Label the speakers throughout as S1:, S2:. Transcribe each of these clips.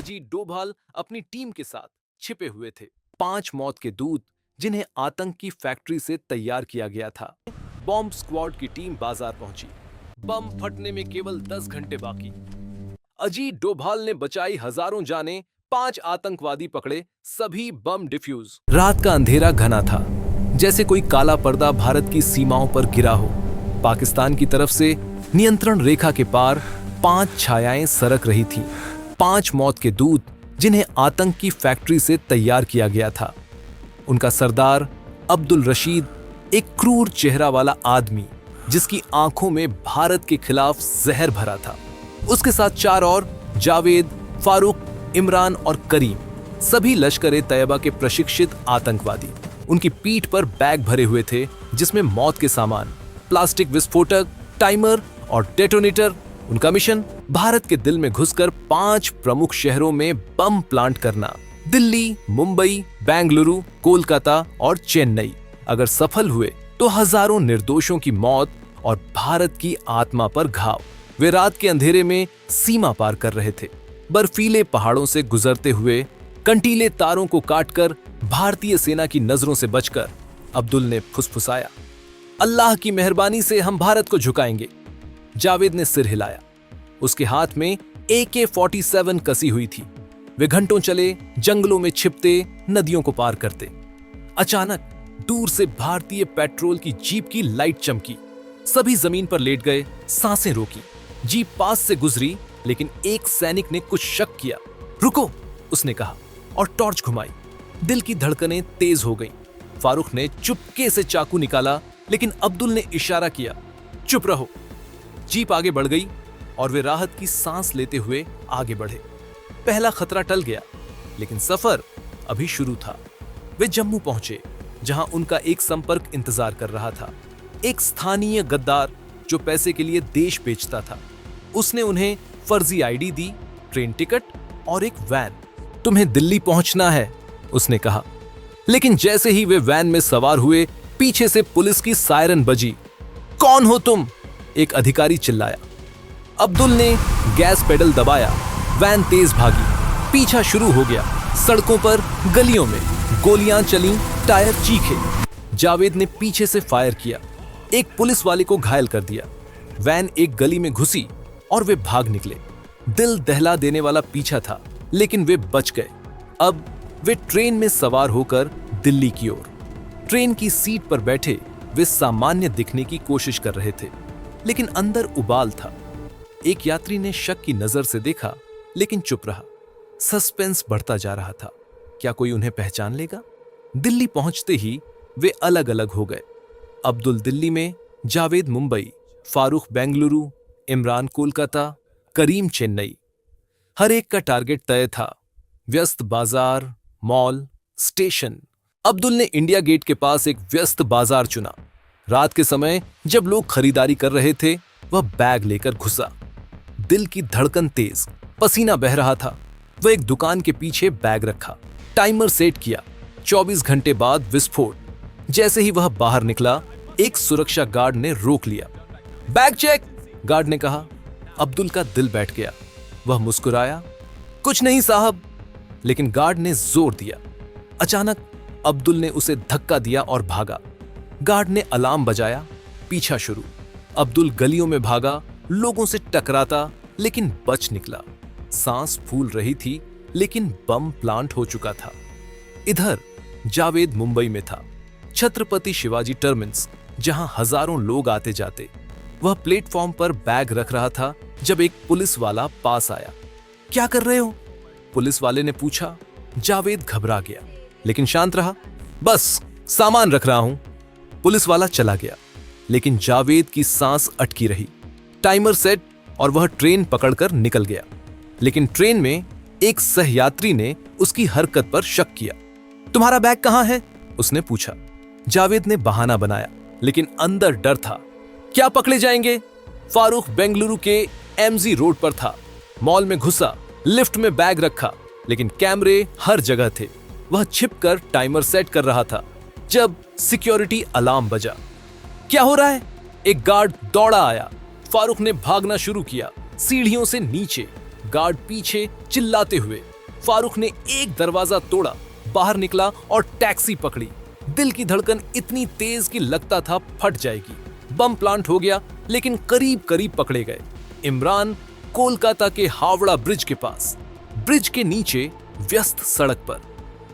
S1: अजीत डोभाल अपनी टीम के साथ छिपे हुए थे। 5 मौत के दूत जिन्हें आतंक की फैक्ट्री से तैयार किया गया था। बॉम्ब स्क्वाड की टीम बाजार पहुंची। बम फटने में केवल 10 घंटे बाकी। अजीत डोभाल ने बचाई हजारों जानें, 5 आतंकवादी पकड़े, सभी बम डिफ्यूज। रात का अंधेरा घना था, जैसे कोई काला पर्दा भारत की सीमाओं पर गिरा हो। पाकिस्तान की तरफ से नियंत्रण रेखा के पार 5 छायाएं सरक रही थीं। 5 मौत के दूत जिन्हें आतंक की फैक्ट्री से तैयार किया गया था। उनका सरदार अब्दुल रशीद, एक क्रूर चेहरा वाला आदमी जिसकी आंखों में भारत के खिलाफ जहर भरा था। उसके साथ 4 और, जावेद, फारूक, इमरान और करीम, सभी लश्कर-ए-तैयबा के प्रशिक्षित आतंकवादी। उनकी पीठ पर बैग भरे हुए थे जिसमें मौत के सामान, प्लास्टिक विस्फोटक, टाइमर और डेटोनेटर। उनका मिशन भारत के दिल में घुसकर 5 प्रमुख शहरों में बम प्लांट करना। दिल्ली, मुंबई, बेंगलुरु, कोलकाता और चेन्नई। अगर सफल हुए तो हजारों निर्दोषों की मौत और भारत की आत्मा पर घाव। वे रात के अंधेरे में सीमा पार कर रहे थे। बर्फीले पहाड़ों से गुजरते हुए, कंटीले तारों को काटकर, भारतीय सेना की नजरों से बचकर अब्दुल ने फुसफुसाया, अल्लाह की मेहरबानी से हम भारत को झुकाएंगे। जावेद ने सिर हिलाया। उसके हाथ में AK-47 कसी हुई थी। वे घंटों चले, जंगलों में छिपते, नदियों को पार करते। अचानक दूर से भारतीय पेट्रोल की जीप की लाइट चमकी। सभी जमीन पर लेट गए, सांसें रोकी। जीप पास से गुजरी, लेकिन एक सैनिक ने कुछ शक किया। रुको, उसने कहा और टॉर्च घुमाई। दिल की धड़कनें तेज हो गईं। फारूक ने चुपके से चाकू निकाला, लेकिन अब्दुल ने इशारा किया, चुप रहो। जीप आगे बढ़ गई और वे राहत की सांस लेते हुए आगे बढ़े। पहला खतरा टल गया, लेकिन सफर अभी शुरू था। वे जम्मू पहुंचे, जहां उनका एक संपर्क इंतजार कर रहा था। एक स्थानीय गद्दार जो पैसे के लिए देश बेचता था। उसने उन्हें फर्जी आईडी दी, ट्रेन टिकट और एक वैन। तुम्हें दिल्ली पहुंचना है, उसने कहा। लेकिन जैसे ही वे वैन में सवार हुए, पीछे से पुलिस की सायरन बजी। कौन हो तुम? एक अधिकारी चिल्लाया। अब्दुल ने गैस पेडल दबाया। वैन तेज भागी। पीछा शुरू हो गया। सड़कों पर, गलियों में गोलियां चलीं, टायर चीखे। जावेद ने पीछे से फायर किया। एक पुलिस वाले को घायल कर दिया। वैन एक गली में घुसी और वे भाग निकले। दिल दहला देने वाला पीछा था, लेकिन वे बच गए। अब वे ट्रेन में सवार होकर दिल्ली की ओर। ट्रेन की सीट पर बैठे वे सामान्य दिखने की कोशिश कर रहे थे, लेकिन अंदर उबाल था। एक यात्री ने शक की नजर से देखा, लेकिन चुप रहा। सस्पेंस बढ़ता जा रहा था। क्या कोई उन्हें पहचान लेगा? दिल्ली पहुंचते ही वे अलग अलग हो गए। अब्दुल दिल्ली में, जावेद मुंबई, फारूक बेंगलुरु, इमरान कोलकाता, करीम चेन्नई। हर एक का टारगेट तय था। व्यस्त बाजार, मॉल, स्टेशन। अब्दुल ने इंडिया गेट के पास एक व्यस्त बाजार चुना। रात के समय जब लोग खरीदारी कर रहे थे, वह बैग लेकर घुसा। दिल की धड़कन तेज, पसीना बह रहा था। वह एक दुकान के पीछे बैग रखा, टाइमर सेट किया। 24 घंटे बाद विस्फोट। जैसे ही वह बाहर निकला, एक सुरक्षा गार्ड ने रोक लिया। बैग चेक, गार्ड ने कहा। अब्दुल का दिल बैठ गया। वह मुस्कुराया, कुछ नहीं साहब। लेकिन गार्ड ने जोर दिया। अचानक अब्दुल ने उसे धक्का दिया और भागा। गार्ड ने अलार्म बजाया। पीछा शुरू। अब्दुल गलियों में भागा, लोगों से टकराता, लेकिन बच निकला। सांस फूल रही थी, लेकिन बम प्लांट हो चुका था। इधर जावेद मुंबई में था, छत्रपति शिवाजी टर्मिनस, जहां हजारों लोग आते जाते। वह प्लेटफॉर्म पर बैग रख रहा था जब एक पुलिस वाला पास आया। क्या कर रहे हो? पुलिस वाले ने पूछा। जावेद घबरा गया, लेकिन शांत रहा। बस सामान रख रहा हूं। पुलिस वाला चला गया, लेकिन जावेद की सांस अटकी रही। टाइमर सेट और वह ट्रेन पकड़कर निकल गया। लेकिन ट्रेन में एक सहयात्री ने उसकी हरकत पर शक किया। तुम्हारा बैग कहां है? उसने पूछा। जावेद ने बहाना बनाया, लेकिन अंदर डर था। क्या पकड़े जाएंगे? फारूक बेंगलुरु के MG रोड पर था। मॉल में घुसा, लिफ्ट में बैग रखा, लेकिन कैमरे हर जगह थे। वह छिपकर टाइमर सेट कर रहा था जब सिक्योरिटी अलार्म बजा। क्या हो रहा है? एक गार्ड दौड़ा आया। फारूक ने भागना शुरू किया, सीढ़ियों से नीचे। गार्ड पीछे चिल्लाते हुए। फारूक ने एक दरवाजा तोड़ा, बाहर निकला और टैक्सी पकड़ी। दिल की धड़कन इतनी तेज कि लगता था फट जाएगी। बम प्लांट हो गया, लेकिन करीब करीब पकड़े गए। इमरान कोलकाता के हावड़ा ब्रिज के पास, ब्रिज के नीचे व्यस्त सड़क पर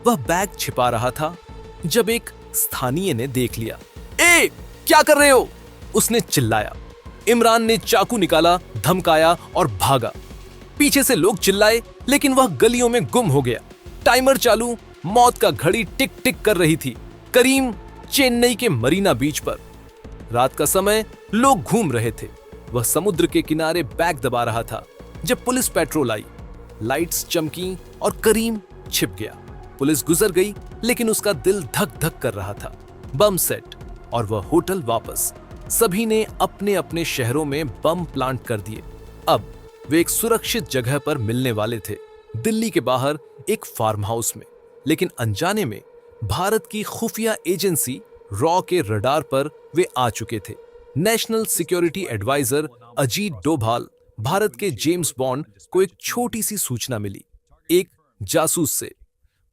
S1: वह बैग छिपा रहा था जब एक स्थानीय ने देख लिया। ए, क्या कर रहे हो? उसने चिल्लाया। इमरान ने चाकू निकाला, धमकाया और भागा। पीछे से लोग चिल्लाए, लेकिन वह गलियों में गुम हो गया। टाइमर चालू, मौत का घड़ी टिक टिक कर रही थी। करीम चेन्नई के मरीना बीच पर, रात का समय, लोग घूम रहे थे। वह समुद्र के किनारे बैग दबा रहा था जब पुलिस पेट्रोल आई। लाइट्स चमकी और करीम छिप गया। पुलिस गुजर गई, लेकिन उसका दिल धक धक कर रहा था। बम सेट और वह होटल वापस। सभी ने अपने अपने शहरों में बम प्लांट कर दिए। अब वे एक सुरक्षित जगह पर मिलने वाले थे, दिल्ली के बाहर एक फार्म हाउस में। लेकिन अनजाने में भारत की खुफिया एजेंसी रॉ के रडार पर वे आ चुके थे। National security adviser Ajit Doval, Bharat के जेम्स बॉन्ड को एक छोटी सी सूचना मिली। एक जासूस से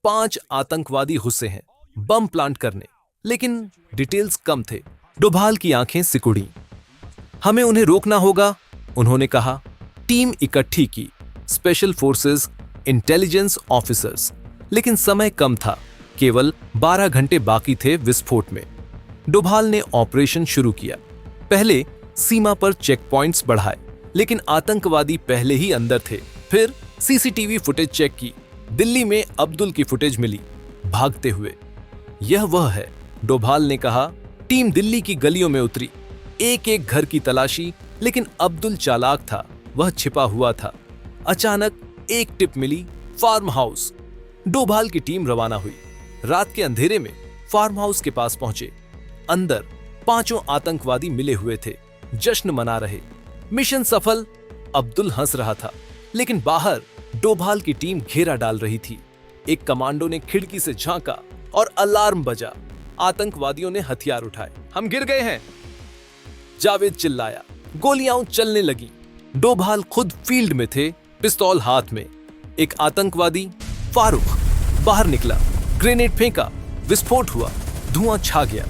S1: 5 आतंकवादी घुसे हैं बम प्लांट करने, लेकिन डिटेल्स कम थे। डोभाल की आंखें सिकुड़ी। हमें उन्हें रोकना होगा, उन्होंने कहा। टीम इकट्ठी की, स्पेशल फोर्सेस, इंटेलिजेंस ऑफिसर्स, लेकिन समय कम था। केवल 12 घंटे बाकी थे विस्फोट में। डोभाल ने ऑपरेशन शुरू किया। पहले सीमा पर चेक पॉइंट्स बढ़ाए, लेकिन आतंकवादी पहले ही अंदर थे। फिर सीसीटीवी फुटेज चेक की। दिल्ली में अब्दुल की फुटेज मिली, भागते हुए। यह वह है, डोभाल ने कहा। टीम दिल्ली की गलियों में उतरी, एक एक घर की तलाशी, लेकिन अब्दुल चालाक था, वह छिपा हुआ था। अचानक एक टिप मिली, फार्म हाउस। डोभाल की टीम रवाना हुई। रात के अंधेरे में फार्म हाउस के पास पहुंचे। अंदर 5 आतंकवादी मिले हुए थे, जश्न मना रहे। मिशन सफल, अब्दुल हंस रहा था। लेकिन बाहर डोभाल की टीम घेरा डाल रही थी। एक कमांडो ने खिड़की से झांका और अलार्म बजा। आतंकवादियों ने हथियार उठाए। हम गिर गए हैं, जावेद चिल्लाया। गोलियां चलने लगी। डोभाल खुद फील्ड में थे, पिस्तौल हाथ में। एक आतंकवादी, फारूक, बाहर निकला, ग्रेनेड फेंका, विस्फोट हुआ, धुआं छा गया।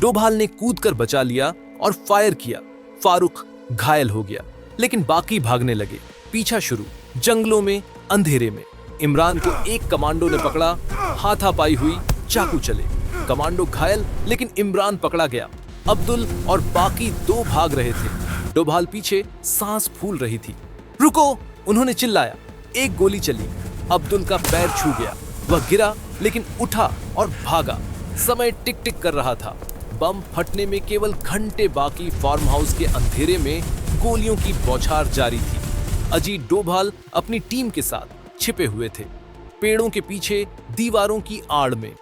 S1: डोभाल ने कूदकर बचा लिया और फायर किया। फारूक घायल हो गया, लेकिन बाकी भागने लगे। पीछा शुरू, जंगलों में, अंधेरे में। इमरान को एक कमांडो ने पकड़ा, हाथापाई हुई, चाकू चले। कमांडो घायल, लेकिन इमरान पकड़ा गया। अब्दुल और बाकी 2 भाग रहे थे। डोभाल पीछे, सांस फूल रही थी। रुको, उन्होंने चिल्लाया। एक गोली चली, अब्दुल का पैर छू गया। वह गिरा, लेकिन उठा और भागा। समय टिक टिक कर रहा था। बम फटने में केवल घंटे बाकी। फार्म हाउस के अंधेरे में गोलियों की बौछार जारी थी। अजीत डोभाल अपनी टीम के साथ छिपे हुए थे, पेड़ों के पीछे, दीवारों की आड़ में।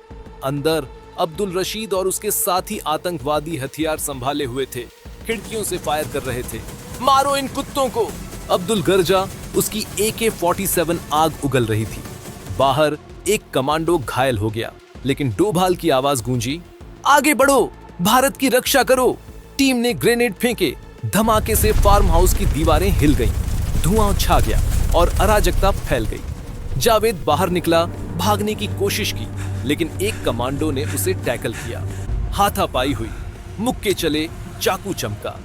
S1: अंदर अब्दुल रशीद और उसके साथी आतंकवादी हथियार संभाले हुए थे, खिड़कियों से फायर कर रहे थे। मारो इन कुत्तों को, अब्दुल गरजा। उसकी AK-47 आग उगल रही थी। बाहर एक कमांडो घायल हो गया, लेकिन डोभाल की आवाज गूंजी, आगे बढ़ो, भारत की रक्षा करो। टीम ने ग्रेनेड फेंके। धमाके से फार्म हाउस की दीवारें हिल गईं, धुआं छा गया और अराजकता फैल गई। जावेद बाहर निकला, भागने की कोशिश की, लेकिन एक कमांडो ने उसे टैकल किया। हाथापाई हुई, मुक्के चले, चाकू चमका।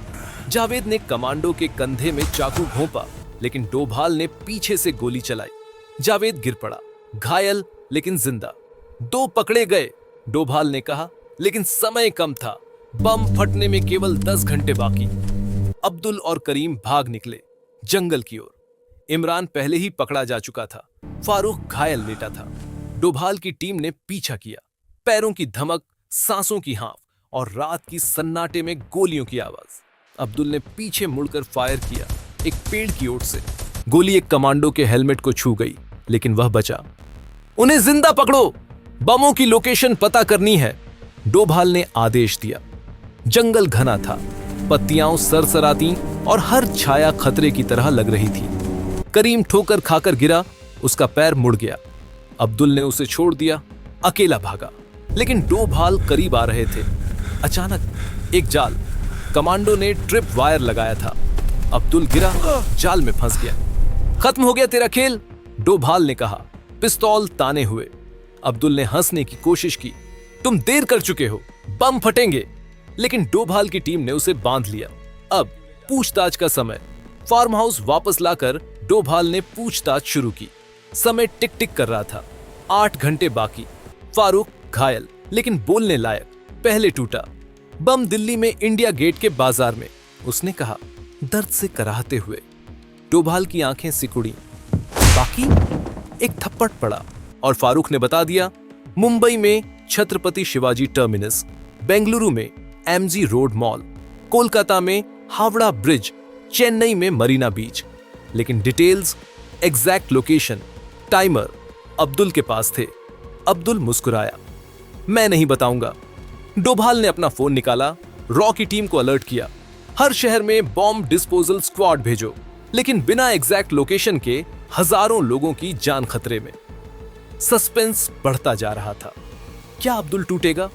S1: जावेद ने कमांडो के कंधे में चाकू घोंपा, लेकिन डोभाल ने पीछे से गोली चलाई। जावेद गिर पड़ा, घायल लेकिन जिंदा। 2 पकड़े गए, डोभाल ने कहा, लेकिन समय कम था। बम फटने में केवल 10 घंटे बाकी। अब्दुल और करीम भाग निकले, जंगल की ओर। इमरान पहले ही पकड़ा जा चुका था। फारूक घायल लेटा था। डोभाल की टीम ने पीछा किया। पैरों की धमक, सांसों की हाँफ और रात की सन्नाटे में गोलियों की आवाज। अब्दुल ने पीछे मुड़कर फायर किया, एक पेड़ की ओर से। गोली एक कमांडो के हेलमेट को छू गई, लेकिन वह बचा। उन्हें जिंदा पकड़ो, बमों की लोकेशन पता करनी है, डोभाल ने आदेश दिया। जंगल घना था, पत्तियां सरसराती और हर छाया खतरे की तरह लग रही थी। करीम ठोकर खाकर गिरा, उसका पैर मुड़ गया। अब्दुल ने उसे छोड़ दिया, अकेला भागा, लेकिन डोभाल करीब आ रहे थे। अचानक एक जाल, कमांडो ने ट्रिप वायर लगाया था। अब्दुल गिरा, जाल में फंस गया। खत्म हो गया तेरा खेल, डोभाल ने कहा। पिस्तौल ताने हुए। अब्दुल ने हंसने की कोशिश की। तुम देर कर चुके हो, बम फटेंगे। लेकिन डोभाल की टीम ने उसे बांध लिया। अब पूछताछ का समय। फार्म हाउस वापस लाकर डोभाल ने पूछताछ शुरू की। समय टिक टिक कर रहा था। 8 घंटे बाकी। फारूक घायल लेकिन बोलने लायक। पहले टूटा बम दिल्ली में इंडिया गेट के बाजार में, उसने कहा दर्द से कराहते हुए। डोभाल की आंखें सिकुड़ी। बाकी एक थप्पड़ पड़ा और फारूक ने बता दिया, मुंबई में छत्रपति शिवाजी टर्मिनस, बेंगलुरु में एमजी रोड मॉल, कोलकाता में हावड़ा ब्रिज, चेन्नई में मरीना बीच। लेकिन details, exact location, timer Abdul के पास थे। अब्दुल मुस्कुराया। मैं नहीं बताऊंगा। डोभाल ने अपना फोन निकाला, रॉ की टीम को अलर्ट किया, हर शहर में बॉम्ब डिस्पोजल स्क्वाड भेजो। लेकिन बिना एग्जैक्ट लोकेशन के हजारों लोगों की जान खतरे में। सस्पेंस बढ़ता जा रहा था। क्या अब्दुल टूटेगा?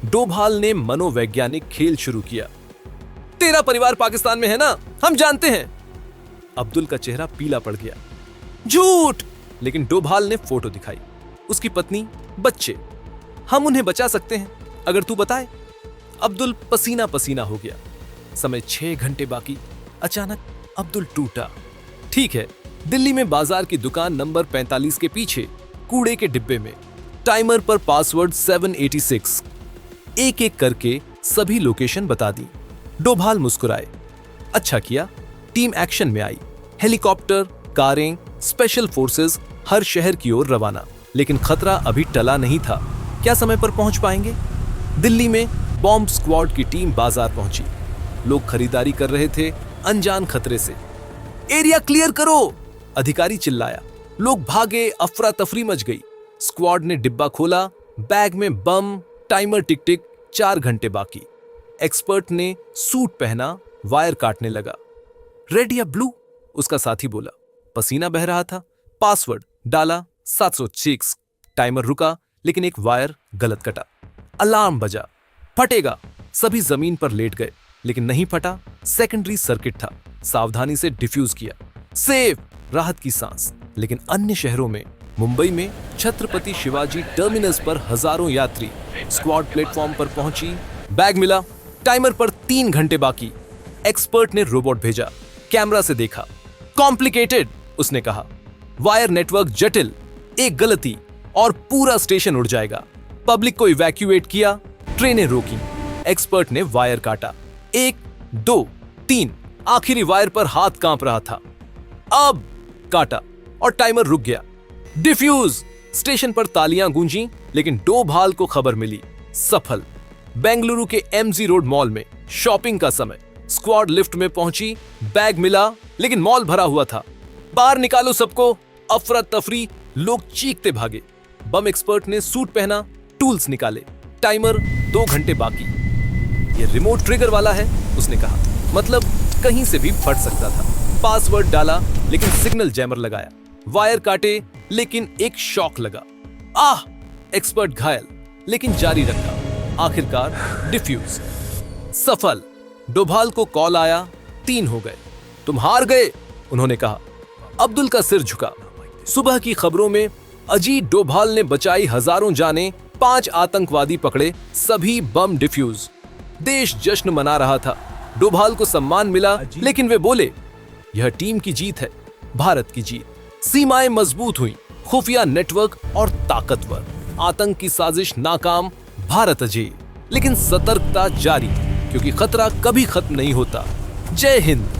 S1: डोभाल ने मनोवैज्ञानिक खेल शुरू किया। तेरा परिवार पाकिस्तान में है ना, हम जानते हैं। अब्दुल का चेहरा पीला पड़ गया। झूठ! लेकिन डोभाल ने फोटो दिखाई। उसकी पत्नी, बच्चे। हम उन्हें बचा सकते हैं अगर तू बताए। अब्दुल पसीना पसीना हो गया। समय 6 घंटे बाकी। अचानक अब्दुल टूटा। ठीक है, दिल्ली में बाजार की दुकान नंबर 45 के पीछे कूड़े के डिब्बे में। टाइमर पर पासवर्ड 786। एक एक करके सभी लोकेशन बता दी। डोभाल मुस्कुराए। अच्छा किया, टीम एक्शन में आई। हेलीकॉप्टर, कारें, स्पेशल फोर्सेस हर शहर की ओर रवाना। लेकिन खतरा अभी टला नहीं था। क्या समय पर पहुंच पाएंगे? दिल्ली में बॉम्ब स्क्वाड की टीम बाजार पहुंची। लोग खरीदारी कर रहे थे अनजान खतरे से। एरिया क्लियर करो, अधिकारी चिल्लाया। लोग भागे, अफरा तफरी मच गई। स्क्वाड ने डिब्बा खोला, बैग में बम, टाइमर टिक टिक, 4 घंटे बाकी। एक्सपर्ट ने सूट पहना, वायर काटने लगा। रेड या ब्लू? उसका साथी बोला। पसीना बह रहा था। पासवर्ड डाला 706। टाइमर रुका, लेकिन एक वायर गलत कटा। अलार्म बजा। फटेगा। सभी जमीन पर लेट गए, लेकिन नहीं फटा। सेकेंडरी सर्किट था। सावधानी से डिफ्यूज किया। सेफ! राहत की सांस। लेकिन अन्य शहरों में, मुंबई में छत्रपति शिवाजी टर्मिनस पर हजारों यात्री। स्क्वाड प्लेटफॉर्म पर पहुंची। बैग मिला। टाइमर पर 3 घंटे बाकी। एक्सपर्ट ने रोबोट भेजा। कैमरा से देखा। कॉम्प्लिकेटेड, उसने कहा। वायर नेटवर्क जटिल। एक गलती और पूरा स्टेशन उड़ जाएगा। पब्लिक को इवैक्यूएट किया। ट्रेनें रोकी। एक्सपर्ट ने वायर काटा। 1, 2, 3। आखिरी वायर पर हाथ कांप रहा था। अब काटा और टाइमर रुक गया। डिफ्यूज! स्टेशन पर तालियां गूंजी, लेकिन डोभाल को खबर मिली। सफल। बेंगलुरु के एमजी रोड मॉल में शॉपिंग का समय। स्क्वाड लिफ्ट में पहुंची। बैग मिला, लेकिन मॉल भरा हुआ था। बाहर निकालो सबको। अफरा तफरी, लोग चीखते भागे। बम एक्सपर्ट ने सूट पहना, टूल्स निकाले। टाइमर 2 घंटे बाकी। ये रिमोट ट्रिगर वाला है, उसने कहा। मतलब कहीं से भी फट सकता था। पासवर्ड डाला, लेकिन सिग्नल जैमर लगाया। वायर काटे, लेकिन एक शॉक लगा। आह! एक्सपर्ट घायल, लेकिन जारी रखा। आखिरकार डिफ्यूज। सफल। डोभाल को कॉल आया। 3 हो गए। तुम हार गए, उन्होंने कहा। अब्दुल का सिर झुका। सुबह की खबरों में अजीत डोभाल ने बचाई हजारों जानें, 5 आतंकवादी पकड़े, सभी बम डिफ्यूज। देश जश्न मना रहा था। डोभाल को सम्मान मिला, लेकिन वे बोले, यह टीम की जीत है, भारत की जीत। सीमाएं मजबूत हुई, खुफिया नेटवर्क और ताकतवर। आतंक की साजिश नाकाम, भारत अजेय। लेकिन सतर्कता जारी, क्योंकि खतरा कभी खत्म नहीं होता। जय हिंद।